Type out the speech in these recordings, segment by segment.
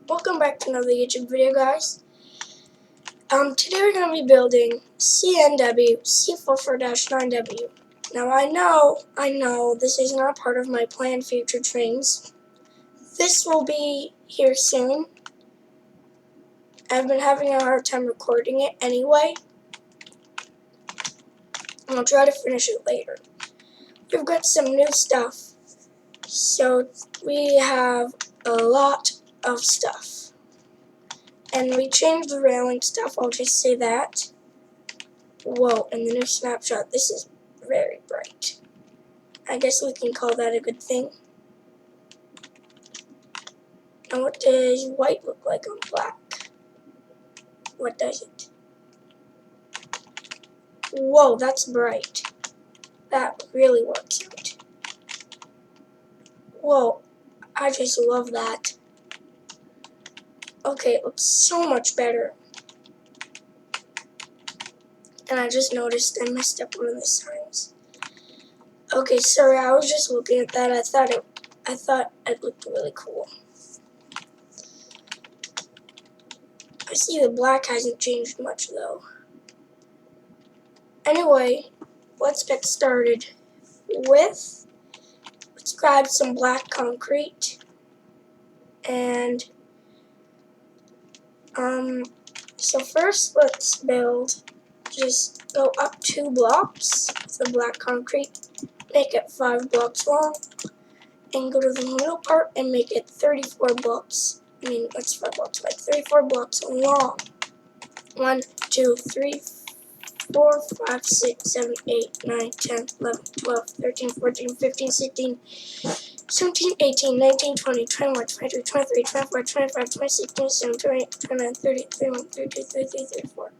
Welcome back to another YouTube video, guys. Today we're going to be building CNW C44-9W. Now I know this is not part of my planned future trains. This will be here soon. I've been having a hard time recording it anyway. And I'll try to finish it later. We've got some new stuff. So we have a lot of stuff. And we changed the railing stuff, I'll just say that. Whoa, and the new snapshot, this is very bright. I guess we can call that a good thing. Now what does white look like on black? What does it? Whoa, that's bright. That really works out. Whoa, I just love that. Okay, it looks so much better. And I just noticed I messed up one of the signs. Okay, sorry, I was just looking at that. I thought it looked really cool. I see the black hasn't changed much though. Anyway, let's get started with, let's grab some black concrete and so first let's build, just go up 2 blocks with the black concrete, make it 5 blocks long, and go to the middle part and make it 34 blocks. I mean, that's 5 blocks wide, 34 blocks long. 1, 2, 3, 4, 5, 6, 7, 8, 9, 10, 11, 12, 13, 14, 15, 16, 17, 18, 19, 20, 21, 22, 23, 24, 25, 26, 27, 28, 29, 30, 31, 32, 33, 34.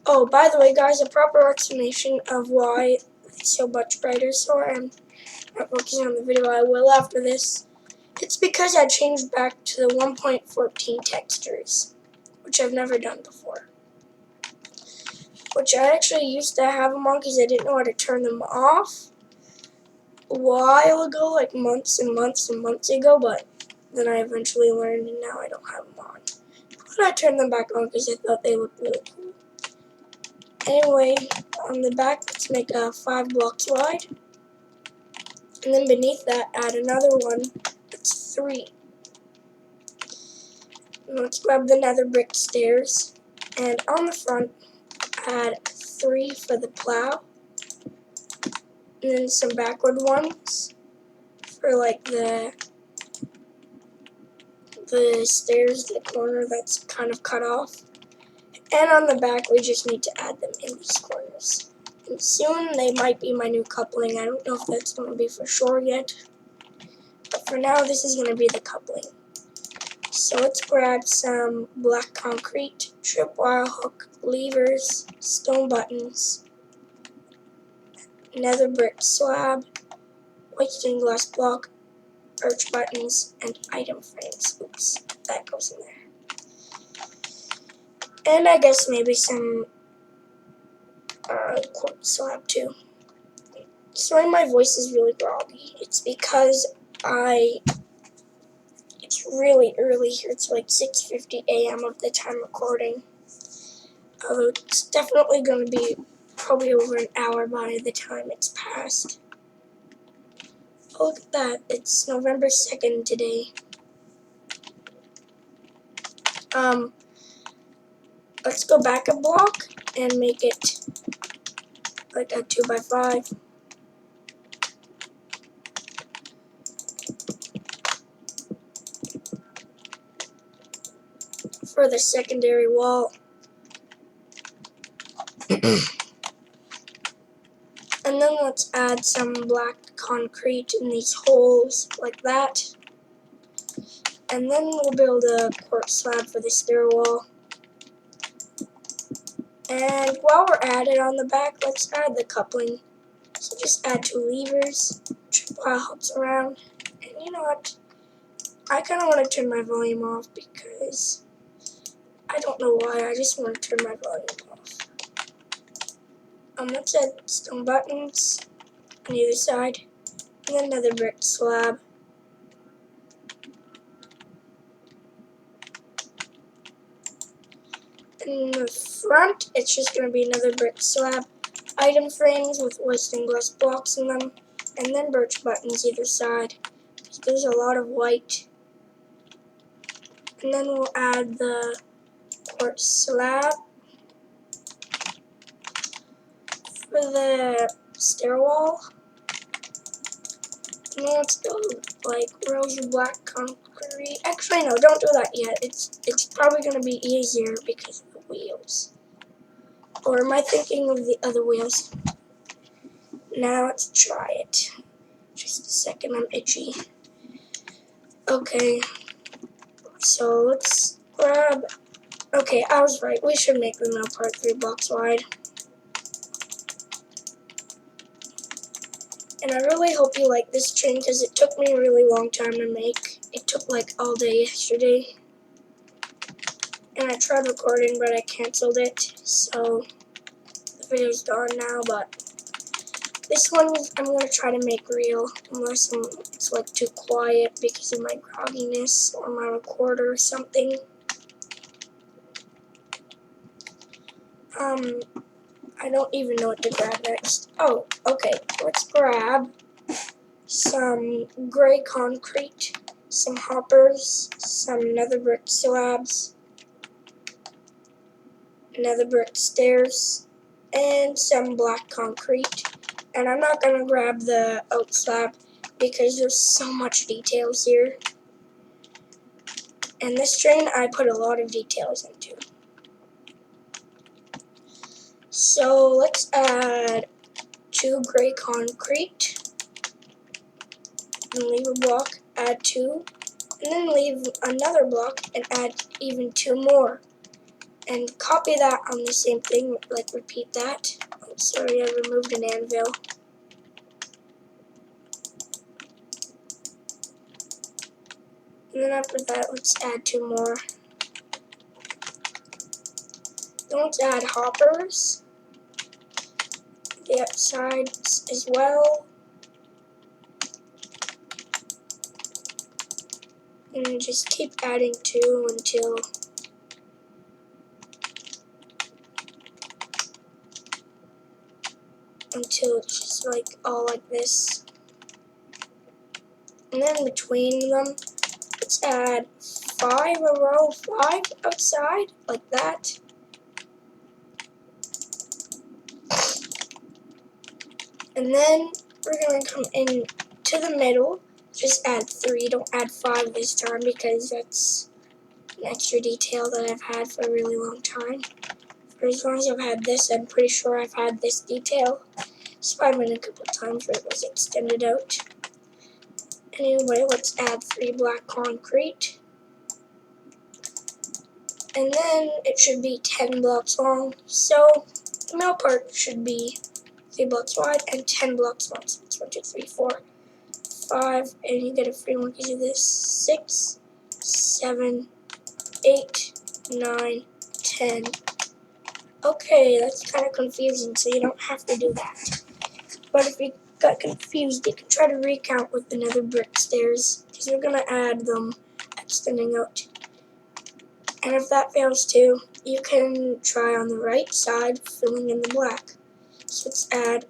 Oh, by the way, guys, a proper explanation of why it's so much brighter, so I'm not focusing on the video, I will after this. It's because I changed back to the 1.14 textures, which I've never done before. Which I actually used to have them on because I didn't know how to turn them off a while ago, like months and months and months ago, but then I eventually learned and now I don't have them on. But I turned them back on because I thought they looked really cool. Anyway, on the back, let's make 5 blocks wide. And then beneath that, add another one that's 3. And let's grab the nether brick stairs. And on the front, add 3 for the plow. And then some backward ones for like the stairs, the corner that's kind of cut off. And on the back, we just need to add them in these corners. And soon they might be my new coupling. I don't know if that's going to be for sure yet. But for now, this is going to be the coupling. So let's grab some black concrete, tripwire hook, levers, stone buttons, nether brick slab, white stained glass block, arch buttons, and item frames. Oops, that goes in there. And I guess maybe some quartz slab too. Sorry my voice is really groggy. It's because it's really early here. It's like 6:50 a.m. of the time recording. Although it's definitely going to be probably over an hour by the time it's passed. Oh, look at that. It's November 2nd today. Let's go back a block and make it like a 2x5. For the secondary wall. And then let's add some black concrete in these holes like that. And then we'll build a quartz slab for the stair wall. And while we're at it on the back, let's add the coupling. So just add 2 levers, tripwire hooks around. And you know what? I kind of want to turn my volume off because I don't know why. I just want to turn my volume off. Let's add stone buttons on either side, and then another brick slab. In the front, it's just going to be another brick slab, item frames with white stained glass blocks in them, and then birch buttons either side. There's a lot of white. And then we'll add the quartz slab for the stairwell. And then let's go like rosy black concrete. Actually, no, don't do that yet. It's probably going to be easier because of the wheels. Or am I thinking of the other wheels? Now let's try it. Just a second, I'm itchy. Okay, so let's grab... Okay, I was right. We should make the middle part 3 blocks wide. And I really hope you like this train because it took me a really long time to make. It took like all day yesterday. And I tried recording, but I canceled it. So the video's gone now, but this one I'm going to try to make real. Unless it's like too quiet because of my grogginess or my recorder or something. I don't even know what to grab next. Oh, okay. Let's grab some gray concrete, some hoppers, some nether brick slabs, nether brick stairs, and some black concrete. And I'm not going to grab the oak slab because there's so much details here. And this train I put a lot of details into. So let's add 2 gray concrete, and leave a block, add 2, and then leave another block and add even 2 more. And copy that on the same thing, like repeat that. Oh, sorry, I removed an anvil. And then after that, let's add 2 more. Then let's add hoppers, the outside as well. And just keep adding 2 until it's just like all like this. And then between them, let's add 5, a row of 5 outside, like that. And then we're going to come in to the middle, just add 3, don't add 5 this time because that's an extra detail that I've had for a really long time. For as long as I've had this, I'm pretty sure I've had this detail. It's probably been a couple of times where it was extended out. Anyway, let's add 3 black concrete. And then it should be 10 blocks long. So the middle part should be 3 blocks wide and 10 blocks long. So it's 1, 2, 3, 4, 5, and you get a free one because of this. 6, 7, 8, 9, 10. Okay, that's kind of confusing, so you don't have to do that. But if you got confused, you can try to recount with the nether brick stairs, because we're going to add them extending out. And if that fails too, you can try on the right side, filling in the black. So let's add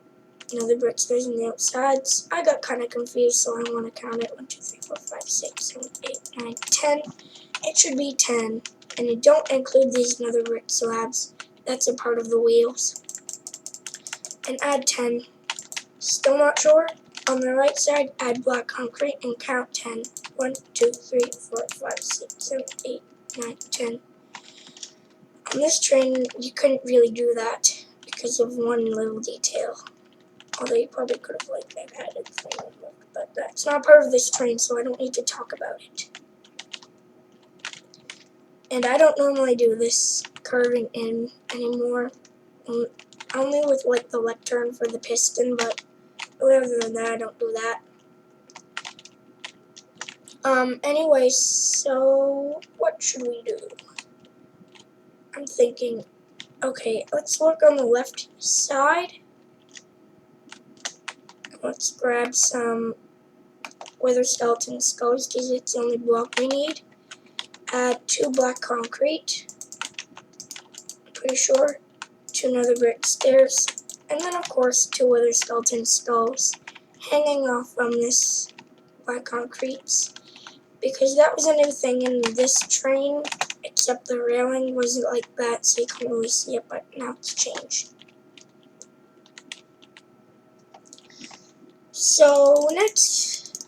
nether brick stairs on the outsides. I got kind of confused, so I want to count it. 1, 2, 3, 4, 5, 6, 7, 8, 9, 10. It should be 10. And you don't include these nether brick slabs. That's a part of the wheels. And add 10. Still not sure? On the right side, add black concrete and count 10. 1, 2, 3, 4, 5, 6, 7, 8, 9, 10. On this train, you couldn't really do that because of one little detail. Although you probably could have added something, but that's not part of this train, so I don't need to talk about it. And I don't normally do this curving in anymore. Only with like the lectern for the piston, but other than that, I don't do that. Anyway, so what should we do? I'm thinking, okay, let's look on the left side. Let's grab some wither skeleton skulls because it's the only block we need. Add 2 black concrete. pretty sure. 2 nether brick stairs. And then, of course, 2 other skeleton skulls hanging off from this black concrete. Because that was a new thing in this train, except the railing wasn't like that, so you couldn't really see it, but now it's changed. So next,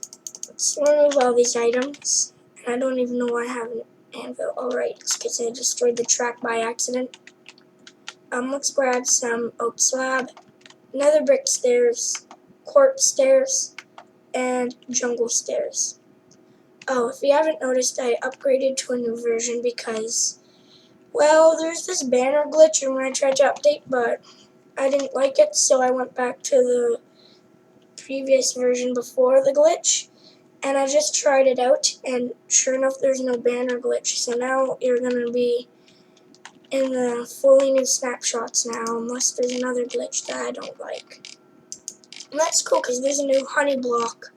let's remove all these items. And I don't even know why I have an anvil. Alright, it's because I destroyed the track by accident. Let's grab some oak slab, nether brick stairs, quartz stairs, and jungle stairs. Oh, if you haven't noticed, I upgraded to a new version because, well, there's this banner glitch when I tried to update, but I didn't like it, so I went back to the previous version before the glitch, and I just tried it out, and sure enough, there's no banner glitch, so now you're going to be in the fully new snapshots now, unless there's another glitch that I don't like. And that's cool, because there's a new honey block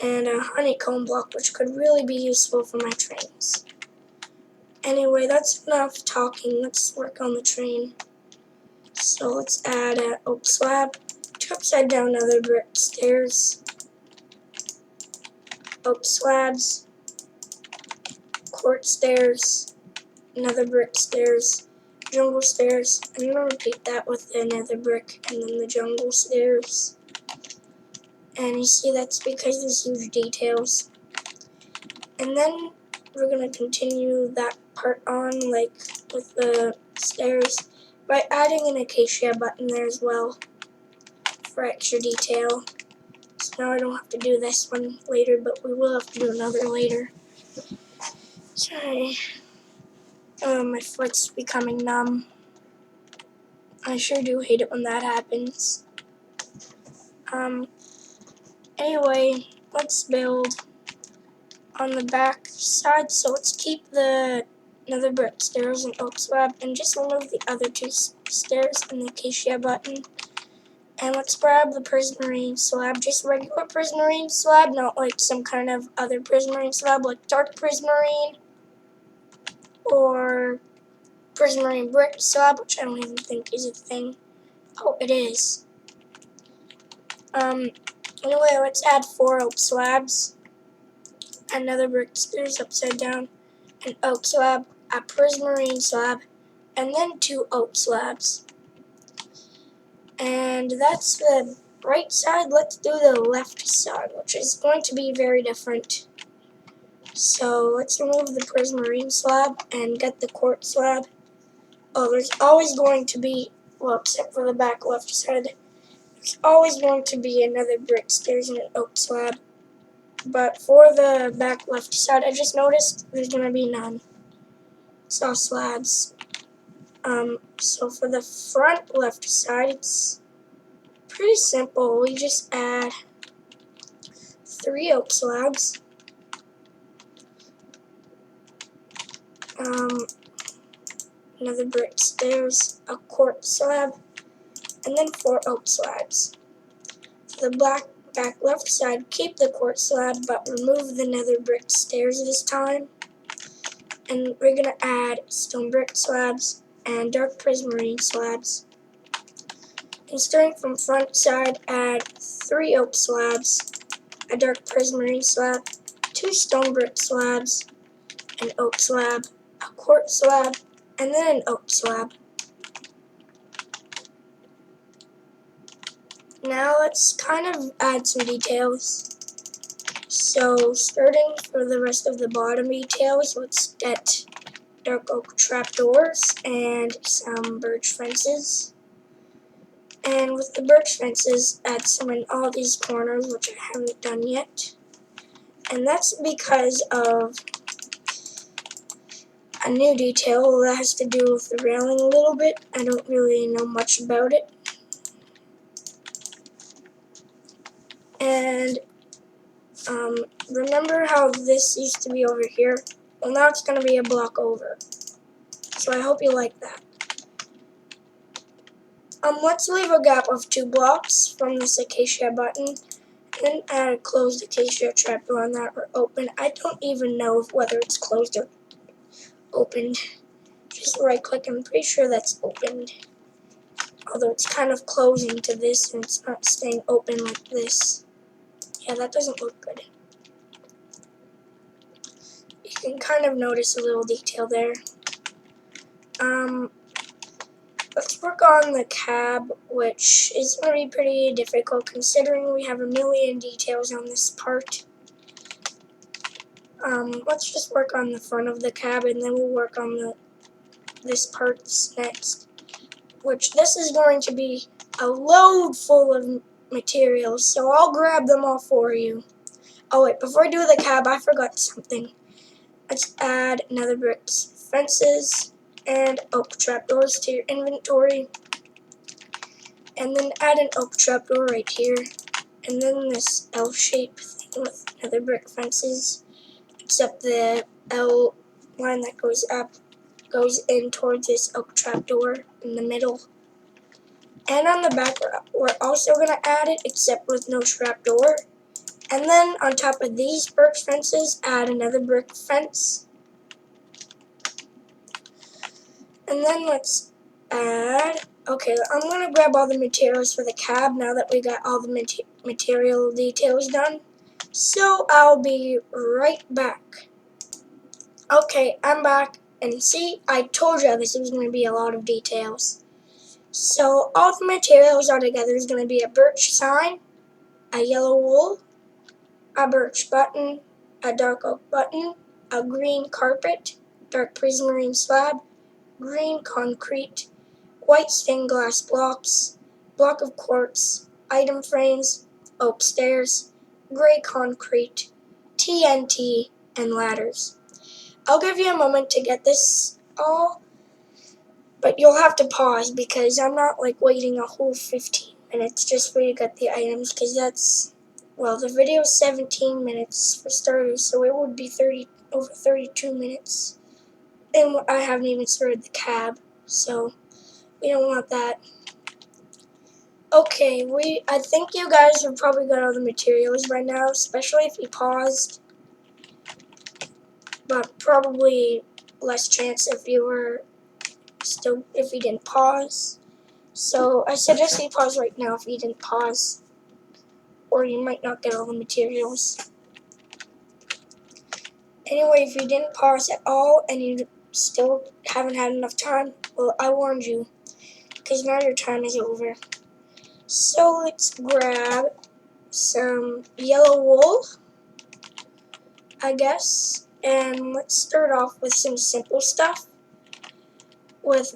and a honeycomb block, which could really be useful for my trains. Anyway, that's enough talking. Let's work on the train. So let's add an oak slab, 2 upside down nether brick stairs, oak slabs, quartz stairs, nether brick stairs, jungle stairs. I'm going to repeat that with the nether brick and then the jungle stairs. And you see that's because there's huge details. And then we're going to continue that part on, like with the stairs, by adding an acacia button there as well for extra detail. So now I don't have to do this one later, but we will have to do another later. Sorry. My foot's becoming numb. I sure do hate it when that happens. Anyway, let's build on the back side. So let's keep the nether brick stairs and oak slab, and just remove the other 2 stairs and the acacia button. And let's grab the prismarine slab, just regular prismarine slab, not like some kind of other prismarine slab, like dark prismarine or prismarine brick slab, which I don't even think is a thing. Oh, it is. Anyway, let's add 4 oak slabs, another brick stairs upside down, an oak slab, a prismarine slab, and then 2 oak slabs. And that's the right side. Let's do the left side, which is going to be very different. So let's remove the prismarine slab and get the quartz slab. Oh, there's always going to be, well, except for the back left side, there's always going to be another brick stairs and an oak slab. But for the back left side, I just noticed there's going to be none. It's all slabs. So for the front left side, it's pretty simple. We just add 3 oak slabs, another brick stairs, a quartz slab, and then 4 oak slabs. For the back left side, keep the quartz slab, but remove the nether brick stairs this time. And we're going to add stone brick slabs and dark prismarine slabs. And starting from front side, add 3 oak slabs, a dark prismarine slab, 2 stone brick slabs, an oak slab, a quartz slab, and then an oak slab. Now let's kind of add some details. So starting for the rest of the bottom details, let's get dark oak trapdoors and some birch fences. And with the birch fences, add some in all these corners, which I haven't done yet. And that's because of a new detail that has to do with the railing a little bit. I don't really know much about it. And remember how this used to be over here? Well, now it's going to be a block over. So I hope you like that. Let's leave a gap of 2 blocks from this acacia button, then add a closed acacia trapdoor on that, or open. I don't even know whether it's closed or opened. just right click. I'm pretty sure that's opened. Although it's kind of closing to this and it's not staying open like this. Yeah, that doesn't look good. You can kind of notice a little detail there. Let's work on the cab, which is going to be pretty difficult considering we have a million details on this part. Let's just work on the front of the cab and then we'll work on this parts next. Which this is going to be a load full of materials, so I'll grab them all for you. Oh wait, before I do the cab, I forgot something. Let's add nether bricks, fences, and oak trapdoors to your inventory. And then add an oak trapdoor right here. And then this L-shape thing with nether brick fences. Except the L line that goes up goes in towards this oak trapdoor in the middle. And on the back, we're also going to add it, except with no trapdoor. And then on top of these birch fences, add another brick fence. And then let's add... Okay, I'm going to grab all the materials for the cab now that we got all the material details done. So I'll be right back. Okay, I'm back. And see, I told you this was going to be a lot of details. So all the materials all together is going to be a birch sign, a yellow wool, a birch button, a dark oak button, a green carpet, dark prismarine slab, green concrete, white stained glass blocks, block of quartz, item frames, oak stairs, gray concrete, TNT, and ladders. I'll give you a moment to get this all, but you'll have to pause because I'm not like waiting a whole 15 minutes just for you to get the items, because that's, well, the video is 17 minutes for starters, so it would be over 32 minutes. And I haven't even started the cab, so we don't want that. Okay, I think you guys have probably got all the materials by now, especially if you paused. But probably less chance if you didn't pause. So I suggest you pause right now if you didn't pause, or you might not get all the materials. Anyway, if you didn't pause at all and you still haven't had enough time, well, I warned you, because now your time is over. So let's grab some yellow wool, I guess, and let's start off with some simple stuff.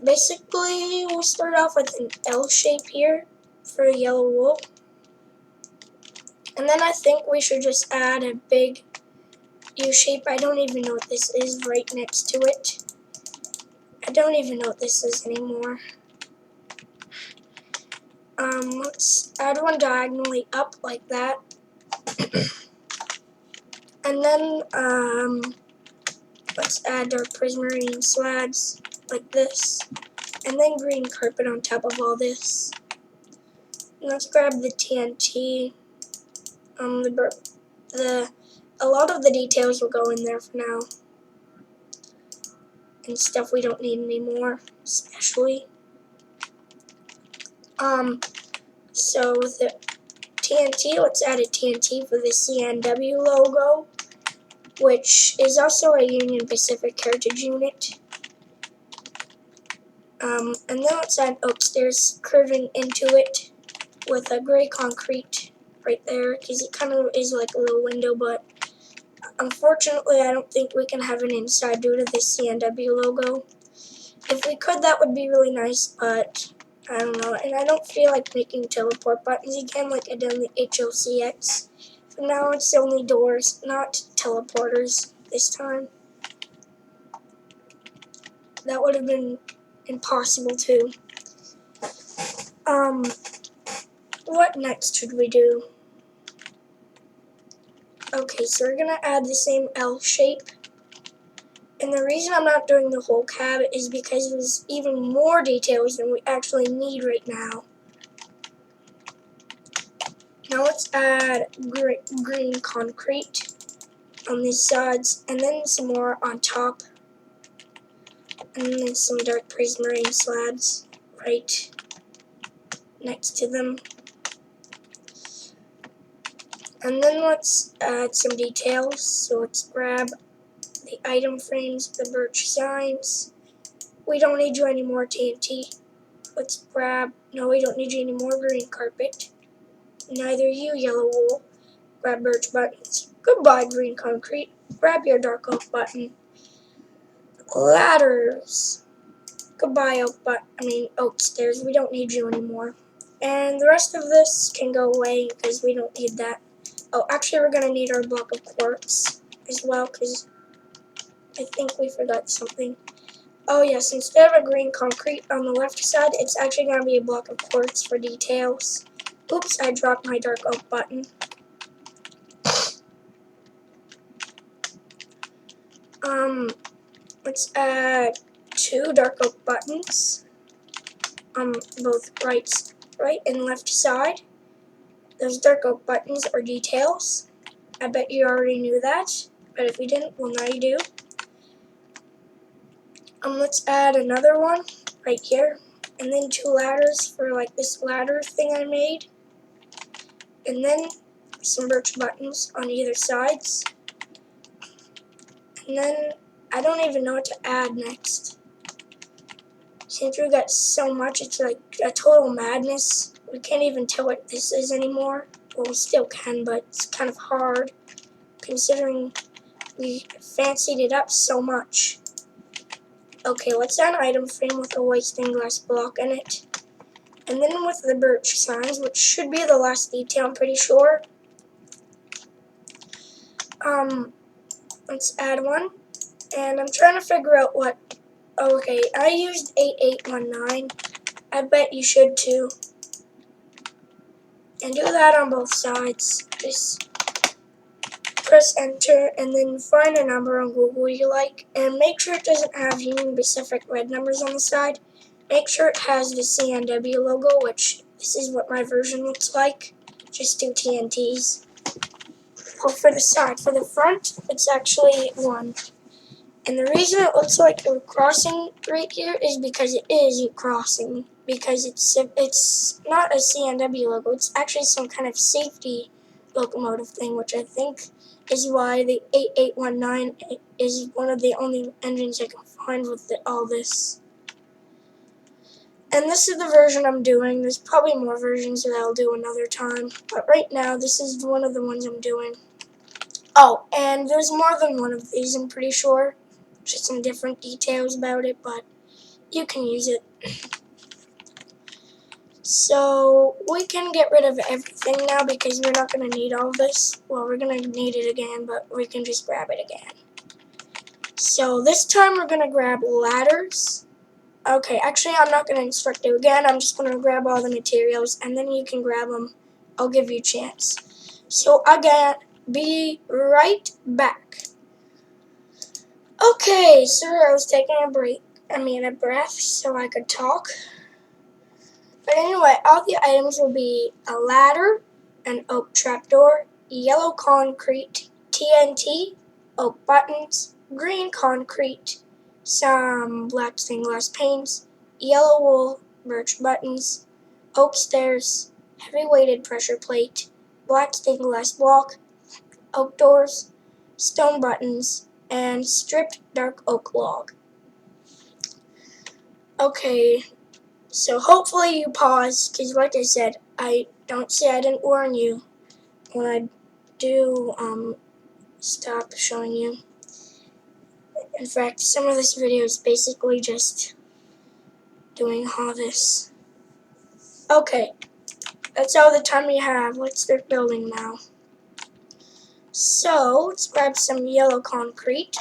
Basically, we'll start off with an L shape here for yellow wool. And then I think we should just add a big U shape. I don't even know what this is right next to it. I don't even know what this is anymore. Let's add one diagonally up like that. And then, let's add our prismarine slabs like this. And then green carpet on top of all this. And let's grab the TNT. A lot of the details will go in there for now. And stuff we don't need anymore, especially. So with the TNT, let's add a TNT for the CNW logo, which is also a Union Pacific Heritage unit. And then let's add oak stairs curving into it with a gray concrete right there, because it kind of is like a little window, but unfortunately I don't think we can have an inside due to the CNW logo. If we could, that would be really nice, but I don't know. And I don't feel like making teleport buttons again like I did in the HLCX. For now, it's only doors, not teleporters this time. That would have been impossible too. What next should we do? Okay, so we're gonna add the same L shape. And the reason I'm not doing the whole cab is because there's even more details than we actually need right now. Now let's add green concrete on these sides, and then some more on top. And then some dark prismarine slabs right next to them. And then let's add some details. So let's grab the item frames, the birch signs. We don't need you anymore, TNT. Let's grab, no, we don't need you anymore, green carpet. Neither you, yellow wool. Grab birch buttons. Goodbye, green concrete. Grab your dark oak button. Ladders. Goodbye, oak stairs. We don't need you anymore. And the rest of this can go away because we don't need that. Oh, actually, we're going to need our block of quartz as well because I think we forgot something. Oh, yes, instead of a green concrete on the left side, it's actually going to be a block of quartz for details. Oops, I dropped my dark oak button. Let's add 2 dark oak buttons on both right and left side. Those dark oak buttons are details. I bet you already knew that, but if you didn't, well, now you do. Let's add another one right here, and then 2 ladders for like this ladder thing I made, and then some birch buttons on either sides, and then I don't even know what to add next. Since we got so much, it's like a total madness. We can't even tell what this is anymore. Well, we still can, but it's kind of hard considering we fancied it up so much. Okay, let's add an item frame with a white stained glass block in it. And then with the birch signs, which should be the last detail, I'm pretty sure. Let's add one. And I'm trying to figure out what... Okay, I used 8819. I bet you should too. And do that on both sides. Just press enter and then find a number on Google you like. And make sure it doesn't have Union Pacific red numbers on the side. Make sure it has the CNW logo, which this is what my version looks like. Just 2 TNTs. Oh, for the side. For the front, it's actually 1. And the reason it looks like a crossing right here is because it is a crossing. Because it's not a CNW logo. It's actually some kind of safety locomotive thing, which I think is why the 8819 is one of the only engines I can find with all this. And this is the version I'm doing. There's probably more versions that I'll do another time. But right now, this is one of the ones I'm doing. Oh, and there's more than one of these, I'm pretty sure. Just some different details about it, but you can use it. So, we can get rid of everything now because we're not going to need all this. Well, we're going to need it again, but we can just grab it again. So, this time we're going to grab ladders. Okay, actually, I'm not going to instruct you again. I'm just going to grab all the materials, and then you can grab them. I'll give you a chance. So, again, be right back. Okay, so I was taking a breath, so I could talk. But anyway, all the items will be a ladder, an oak trapdoor, yellow concrete, TNT, oak buttons, green concrete, some black stained glass panes, yellow wool, birch buttons, oak stairs, heavy weighted pressure plate, black stained glass block, oak doors, stone buttons, and stripped dark oak log. Okay, so hopefully you pause, because like I said, I don't say I didn't warn you when I do stop showing you. In fact, some of this video is basically just doing all this. Okay, that's all the time we have. Let's start building now. So, let's grab some yellow concrete.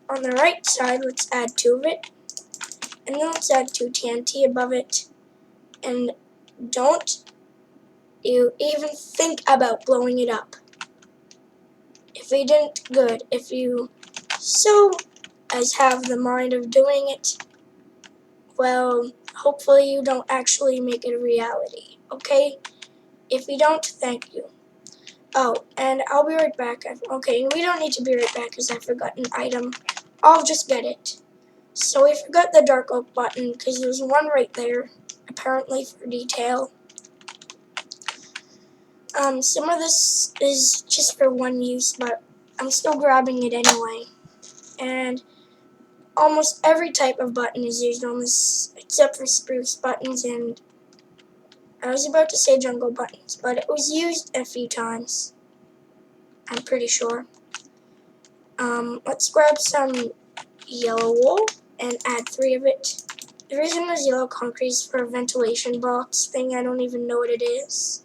On the right side, let's add 2 of it. And then let's add 2 TNT above it. And don't you even think about blowing it up. If you didn't, good. If you so as have the mind of doing it, well, hopefully you don't actually make it a reality, okay? If you don't, thank you. Oh, and I'll be right back. Okay, we don't need to be right back because I forgot an item. I'll just get it. So we forgot the dark oak button because there's one right there, apparently for detail. Some of this is just for one use, but I'm still grabbing it anyway. And almost every type of button is used on this, except for spruce buttons, and I was about to say jungle buttons, but it was used a few times, I'm pretty sure. Let's grab some yellow wool and add 3 of it. The reason there's yellow concrete is for a ventilation box thing. I don't even know what it is.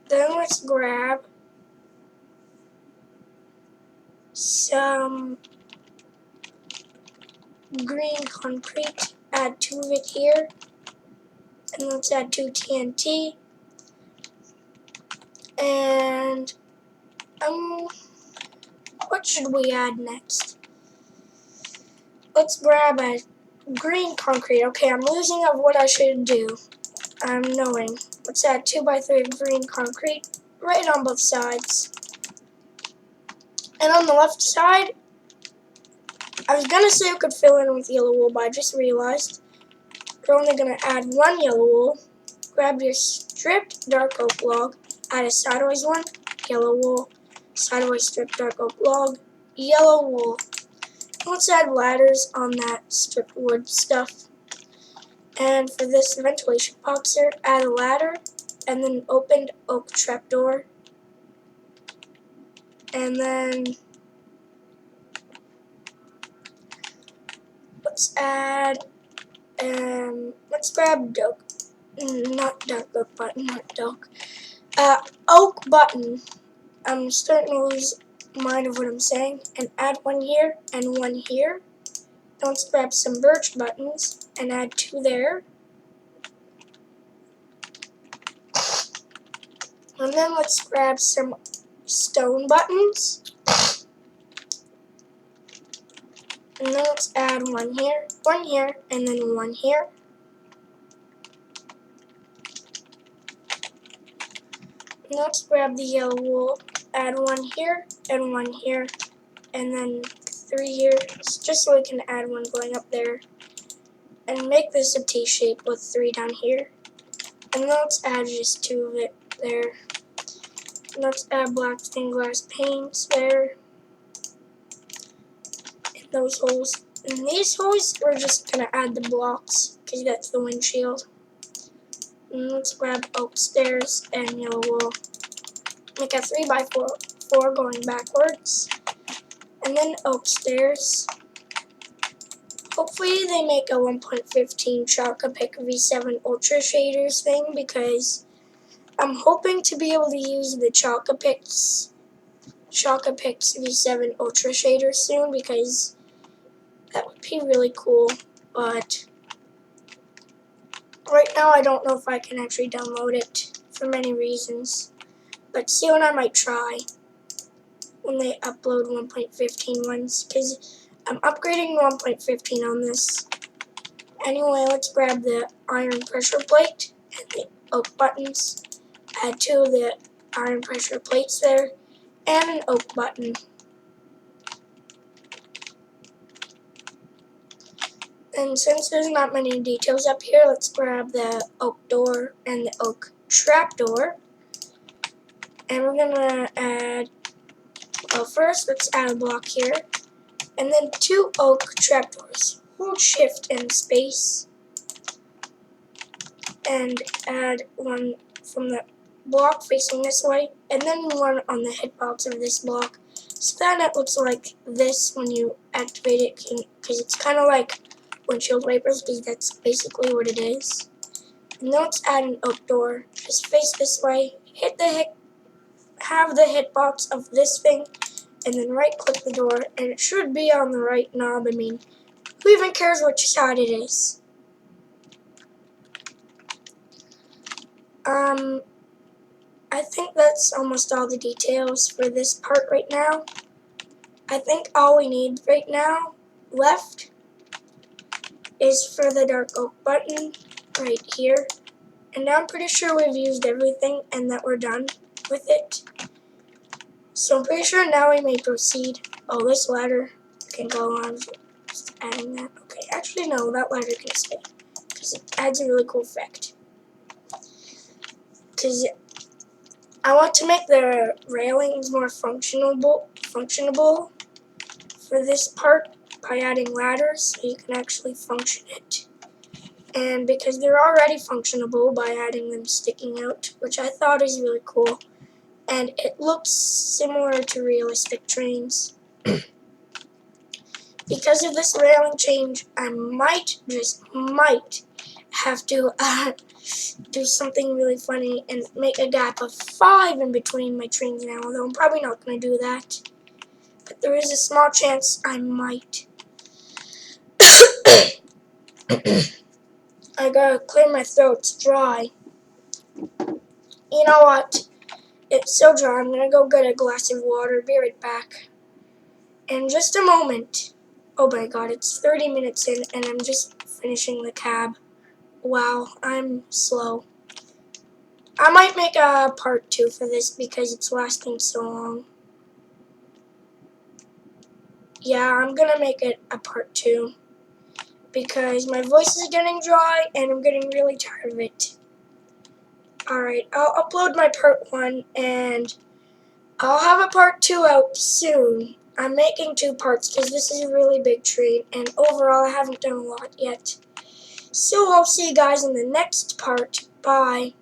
Then let's grab some green concrete, add 2 of it here, and let's add 2 TNT, and what should we add next? Let's grab a green concrete. Okay, I'm losing of what I should do. I'm knowing. Let's add 2x3 of green concrete right on both sides. And on the left side, I was gonna say we could fill in with yellow wool, but I just realized we're only gonna add 1 yellow wool. Grab your stripped dark oak log, add a sideways one, yellow wool, sideways stripped dark oak log, yellow wool. Let's add ladders on that stripped wood stuff. And for this ventilation box here, add a ladder and then opened oak trapdoor. And then let's add, let's grab oak button. I'm starting to lose mind of what I'm saying. And add 1 here and 1 here. Then let's grab some birch buttons and add 2 there. And then let's grab some stone buttons. And then let's add 1 here, and then 1 here. And let's grab the yellow wool, add 1 here, and 1 here, and then 3 here, just so we can add 1 going up there. And make this a T shape with 3 down here. And then let's add just 2 of it there. And let's add black stained glass paints there. In those holes. In these holes, we're just going to add the blocks, because that's the windshield. And let's grab oak stairs and yellow wool. Make a 3x4 going backwards. And then oak stairs. Hopefully they make a 1.15 Choc-A-Pic V7 Ultra Shaders thing, because I'm hoping to be able to use the Choc-A-Pics V7 Ultra Shaders soon, because that would be really cool. But right now I don't know if I can actually download it for many reasons. But soon I might try when they upload 1.15 ones, because I'm upgrading 1.15 on this. Anyway, let's grab the iron pressure plate and the oak buttons. Add 2 of the iron pressure plates there, and an oak button. And since there's not many details up here, let's grab the oak door and the oak trapdoor. And we're gonna add, well, first let's add a block here, and then 2 oak trapdoors. Hold shift and space, and add 1 from the block facing this way, and then 1 on the hitbox of this block. So then it looks like this when you activate it, because it's kind of like windshield wipers, because that's basically what it is. And then let's add an oak door. Just face this way, have the hitbox of this thing, and then right click the door, and it should be on the right knob. I mean, who even cares which side it is? I think that's almost all the details for this part right now. I think all we need right now left is for the dark oak button right here. And now I'm pretty sure we've used everything and that we're done. with it. So I'm pretty sure now we may proceed. Oh, this ladder can go on. Just adding that. Okay, actually no, that ladder can stay because it adds a really cool effect. Because I want to make the railings more functionable for this part by adding ladders so you can actually function it. And because they're already functionable by adding them sticking out, which I thought is really cool. And it looks similar to realistic trains. Because of this railing change, I might, just might, have to do something really funny and make a gap of 5 in between my trains now, although I'm probably not going to do that. But there is a small chance I might. I gotta clear my throat, it's dry. You know what? It's so dry, I'm gonna go get a glass of water, be right back. In just a moment. Oh my god, it's 30 minutes in and I'm just finishing the cab. Wow, I'm slow. I might make a part 2 for this because it's lasting so long. Yeah, I'm gonna make it a part 2 because my voice is getting dry and I'm getting really tired of it. Alright, I'll upload my part 1 and I'll have a part 2 out soon. I'm making 2 parts because this is a really big train and overall I haven't done a lot yet. So I'll see you guys in the next part. Bye.